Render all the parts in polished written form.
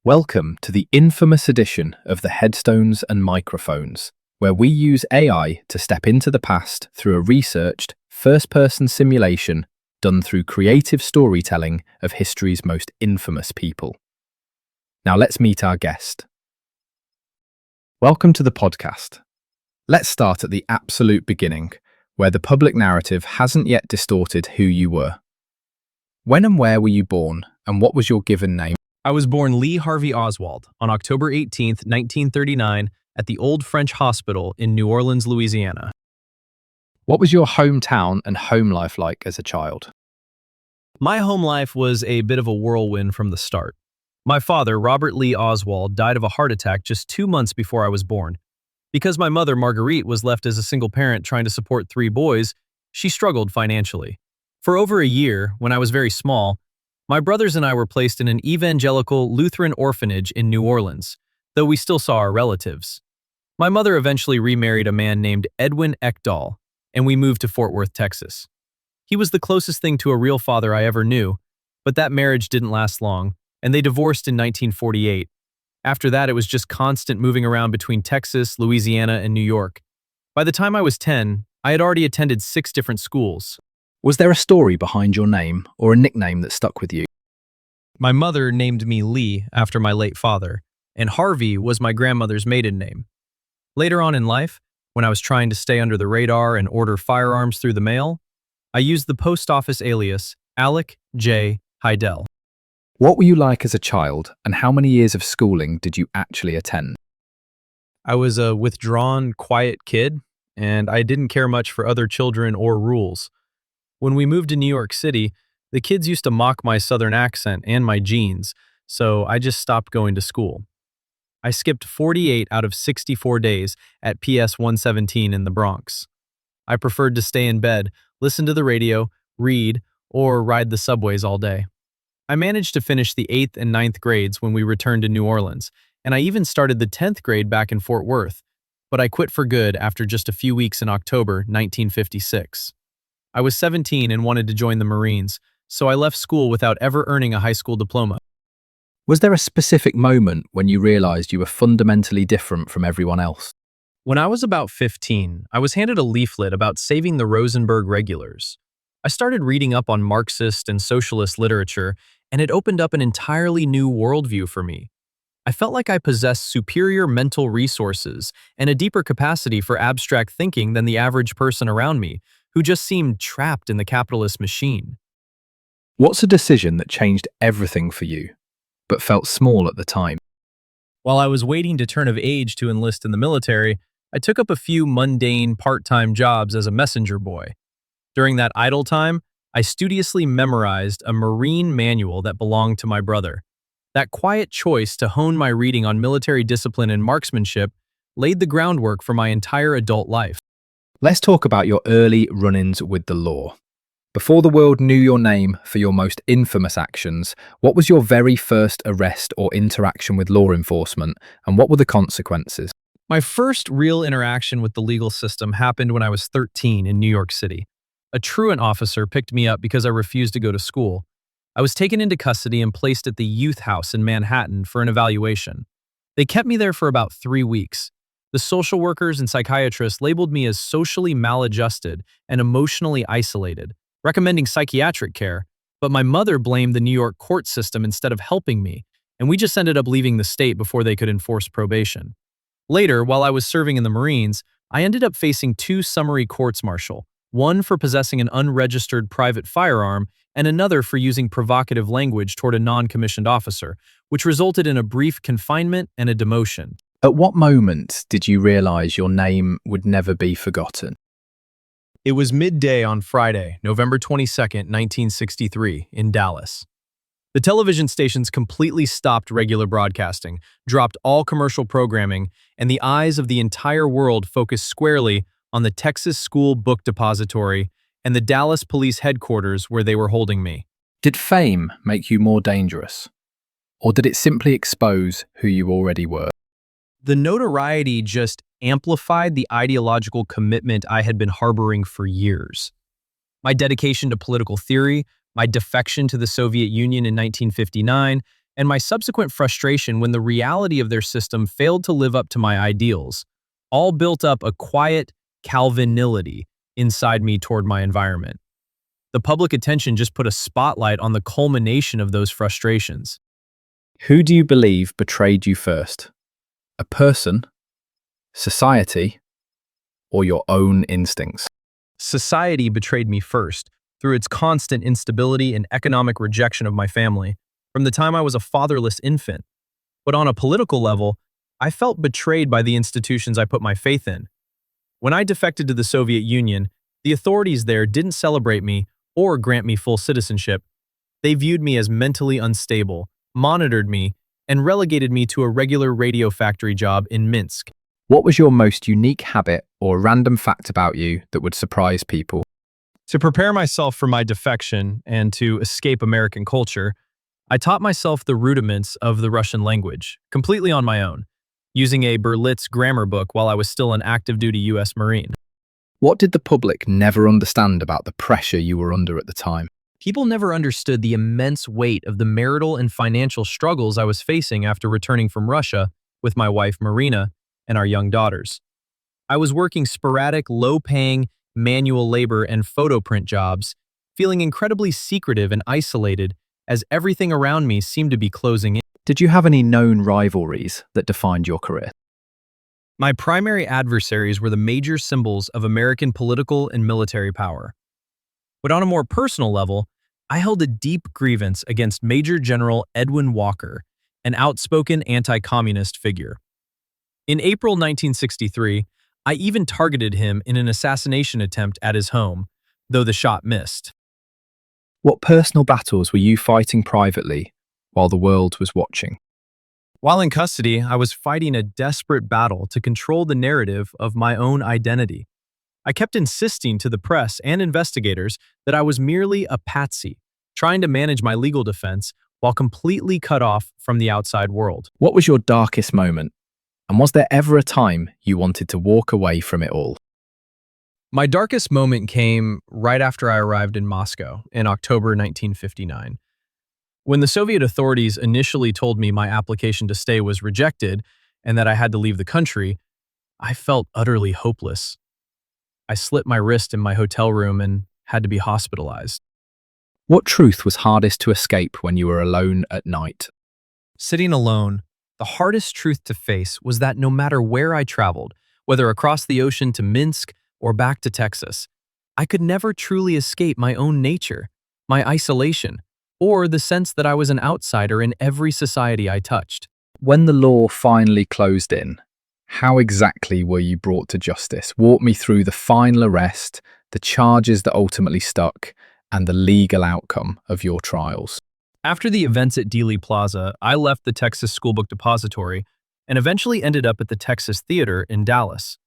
Welcome to the infamous edition of the Headstones and Microphones, where we use AI to step into the past through a researched, first-person simulation done through creative storytelling of history's most infamous people. Now let's meet our guest. Welcome to the podcast. Let's start at the absolute beginning, where the public narrative hasn't yet distorted who you were. When and where were you born, and what was your given name? I was born Lee Harvey Oswald on October 18, 1939, at the Old French Hospital in New Orleans, Louisiana. What was your hometown and home life like as a child? My home life was a bit of a whirlwind from the start. My father, Robert Lee Oswald, died of a heart attack just 2 months before I was born. Because my mother, Marguerite, was left as a single parent trying to support 3 boys, she struggled financially. For over a year, when I was very small, my brothers and I were placed in an evangelical Lutheran orphanage in New Orleans, though we still saw our relatives. My mother eventually remarried a man named Edwin Ekdahl, and we moved to Fort Worth, Texas. He was the closest thing to a real father I ever knew, but that marriage didn't last long, and they divorced in 1948. After that, it was just constant moving around between Texas, Louisiana, and New York. By the time I was 10, I had already attended 6 different schools. Was there a story behind your name or a nickname that stuck with you? My mother named me Lee after my late father, and Harvey was my grandmother's maiden name. Later on in life, when I was trying to stay under the radar and order firearms through the mail, I used the post office alias Alec J. Heidel. What were you like as a child, and how many years of schooling did you actually attend? I was a withdrawn, quiet kid, and I didn't care much for other children or rules. When we moved to New York City, the kids used to mock my southern accent and my genes, so I just stopped going to school. I skipped 48 out of 64 days at PS 117 in the Bronx. I preferred to stay in bed, listen to the radio, read, or ride the subways all day. I managed to finish the 8th and 9th grades when we returned to New Orleans, and I even started the 10th grade back in Fort Worth, but I quit for good after just a few weeks in October 1956. I was 17 and wanted to join the Marines, so I left school without ever earning a high school diploma. Was there a specific moment when you realized you were fundamentally different from everyone else? When I was about 15, I was handed a leaflet about saving the Rosenberg regulars. I started reading up on Marxist and socialist literature, and it opened up an entirely new worldview for me. I felt like I possessed superior mental resources and a deeper capacity for abstract thinking than the average person around me, who just seemed trapped in the capitalist machine. What's a decision that changed everything for you, but felt small at the time? While I was waiting to turn of age to enlist in the military, I took up a few mundane part-time jobs as a messenger boy. During that idle time, I studiously memorized a Marine manual that belonged to my brother. That quiet choice to hone my reading on military discipline and marksmanship laid the groundwork for my entire adult life. Let's talk about your early run-ins with the law. Before the world knew your name for your most infamous actions, what was your very first arrest or interaction with law enforcement, and what were the consequences? My first real interaction with the legal system happened when I was 13 in New York City. A truant officer picked me up because I refused to go to school. I was taken into custody and placed at the youth house in Manhattan for an evaluation. They kept me there for about 3 weeks. The social workers and psychiatrists labeled me as socially maladjusted and emotionally isolated, recommending psychiatric care, but my mother blamed the New York court system instead of helping me, and we just ended up leaving the state before they could enforce probation. Later, while I was serving in the Marines, I ended up facing 2 summary courts-martial, one for possessing an unregistered private firearm and another for using provocative language toward a non-commissioned officer, which resulted in a brief confinement and a demotion. At what moment did you realize your name would never be forgotten? It was midday on Friday, November 22nd, 1963, in Dallas. The television stations completely stopped regular broadcasting, dropped all commercial programming, and the eyes of the entire world focused squarely on the Texas School Book Depository and the Dallas Police Headquarters where they were holding me. Did fame make you more dangerous? Or did it simply expose who you already were? The notoriety just amplified the ideological commitment I had been harboring for years. My dedication to political theory, my defection to the Soviet Union in 1959, and my subsequent frustration when the reality of their system failed to live up to my ideals, all built up a quiet Calvinility inside me toward my environment. The public attention just put a spotlight on the culmination of those frustrations. Who do you believe betrayed you first? A person, society, or your own instincts? Society betrayed me first, through its constant instability and economic rejection of my family, from the time I was a fatherless infant. But on a political level, I felt betrayed by the institutions I put my faith in. When I defected to the Soviet Union, the authorities there didn't celebrate me or grant me full citizenship. They viewed me as mentally unstable, monitored me, and relegated me to a regular radio factory job in Minsk. What was your most unique habit or random fact about you that would surprise people? To prepare myself for my defection and to escape American culture, I taught myself the rudiments of the Russian language, completely on my own, using a Berlitz grammar book while I was still an active-duty U.S. Marine. What did the public never understand about the pressure you were under at the time? People never understood the immense weight of the marital and financial struggles I was facing after returning from Russia with my wife Marina and our young daughters. I was working sporadic, low-paying, manual labor and photo print jobs, feeling incredibly secretive and isolated as everything around me seemed to be closing in. Did you have any known rivalries that defined your career? My primary adversaries were the major symbols of American political and military power. But on a more personal level, I held a deep grievance against Major General Edwin Walker, an outspoken anti-communist figure. In April 1963, I even targeted him in an assassination attempt at his home, though the shot missed. What personal battles were you fighting privately while the world was watching? While in custody, I was fighting a desperate battle to control the narrative of my own identity. I kept insisting to the press and investigators that I was merely a patsy, trying to manage my legal defense while completely cut off from the outside world. What was your darkest moment? And was there ever a time you wanted to walk away from it all? My darkest moment came right after I arrived in Moscow in October 1959. When the Soviet authorities initially told me my application to stay was rejected and that I had to leave the country, I felt utterly hopeless. I slit my wrist in my hotel room and had to be hospitalized. What truth was hardest to escape when you were alone at night? Sitting alone, the hardest truth to face was that no matter where I traveled, whether across the ocean to Minsk or back to Texas, I could never truly escape my own nature, my isolation, or the sense that I was an outsider in every society I touched. When the law finally closed in, how exactly were you brought to justice? Walk me through the final arrest, the charges that ultimately stuck, and the legal outcome of your trials. After the events at Dealey Plaza, I left the Texas Schoolbook Depository and eventually ended up at the Texas Theater in Dallas.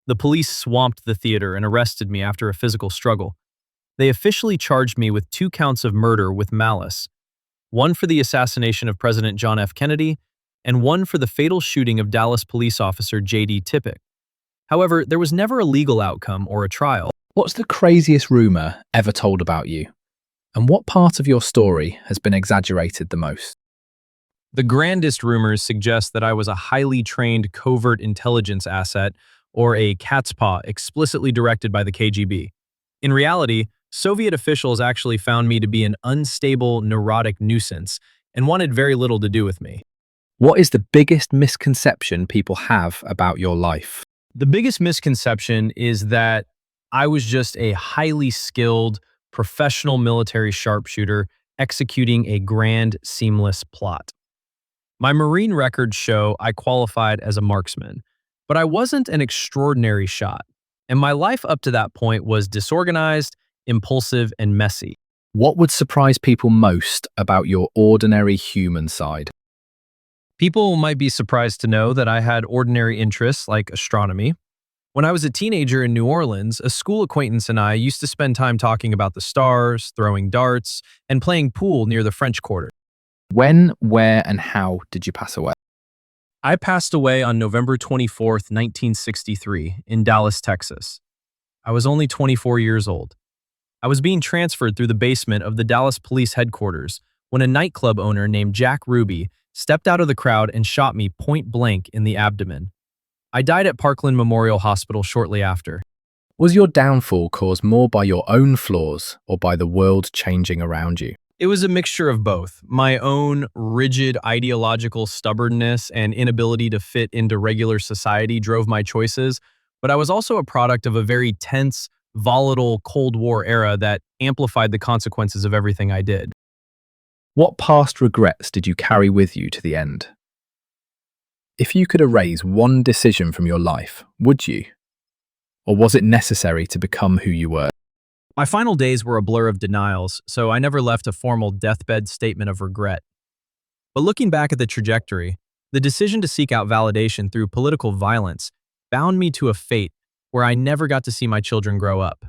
The police swamped the theater and arrested me after a physical struggle. They officially charged me with 2 counts of murder with malice, one for the assassination of President John F. Kennedy, and one for the fatal shooting of Dallas police officer J.D. Tippit. However, there was never a legal outcome or a trial. What's the craziest rumor ever told about you? And what part of your story has been exaggerated the most? The grandest rumors suggest that I was a highly trained covert intelligence asset or a cat's paw explicitly directed by the KGB. In reality, Soviet officials actually found me to be an unstable, neurotic nuisance and wanted very little to do with me. What is the biggest misconception people have about your life? The biggest misconception is that I was just a highly skilled, professional military sharpshooter executing a grand, seamless plot. My Marine records show I qualified as a marksman, but I wasn't an extraordinary shot, and my life up to that point was disorganized, impulsive, and messy. What would surprise people most about your ordinary human side? People might be surprised to know that I had ordinary interests like astronomy. When I was a teenager in New Orleans, a school acquaintance and I used to spend time talking about the stars, throwing darts, and playing pool near the French Quarter. When, where, and how did you pass away? I passed away on November 24th, 1963, in Dallas, Texas. I was only 24 years old. I was being transferred through the basement of the Dallas Police Headquarters, when a nightclub owner named Jack Ruby stepped out of the crowd and shot me point blank in the abdomen. I died at Parkland Memorial Hospital shortly after. Was your downfall caused more by your own flaws or by the world changing around you? It was a mixture of both. My own rigid ideological stubbornness and inability to fit into regular society drove my choices, but I was also a product of a very tense, volatile Cold War era that amplified the consequences of everything I did. What past regrets did you carry with you to the end? If you could erase one decision from your life, would you? Or was it necessary to become who you were? My final days were a blur of denials, so I never left a formal deathbed statement of regret. But looking back at the trajectory, the decision to seek out validation through political violence bound me to a fate where I never got to see my children grow up.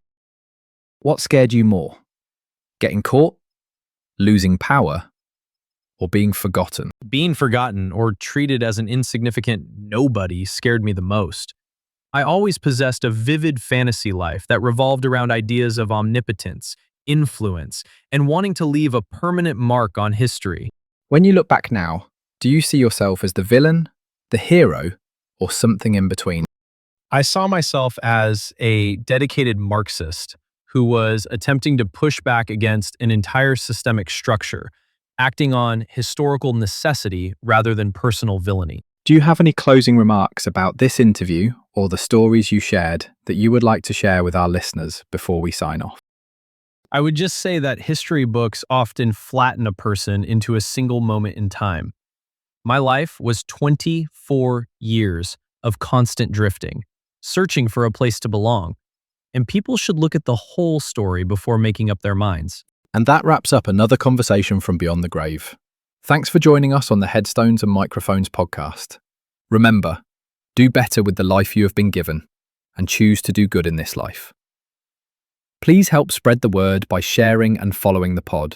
What scared you more? Getting caught? Losing power? Or being forgotten? Being forgotten or treated as an insignificant nobody scared me the most. I always possessed a vivid fantasy life that revolved around ideas of omnipotence, influence, and wanting to leave a permanent mark on history. When you look back now, do you see yourself as the villain, the hero, or something in between? I saw myself as a dedicated Marxist who was attempting to push back against an entire systemic structure, acting on historical necessity rather than personal villainy. Do you have any closing remarks about this interview or the stories you shared that you would like to share with our listeners before we sign off? I would just say that history books often flatten a person into a single moment in time. My life was 24 years of constant drifting, searching for a place to belong, and people should look at the whole story before making up their minds. And that wraps up another conversation from Beyond the Grave. Thanks for joining us on the Headstones and Microphones podcast. Remember, do better with the life you have been given and choose to do good in this life. Please help spread the word by sharing and following the pod.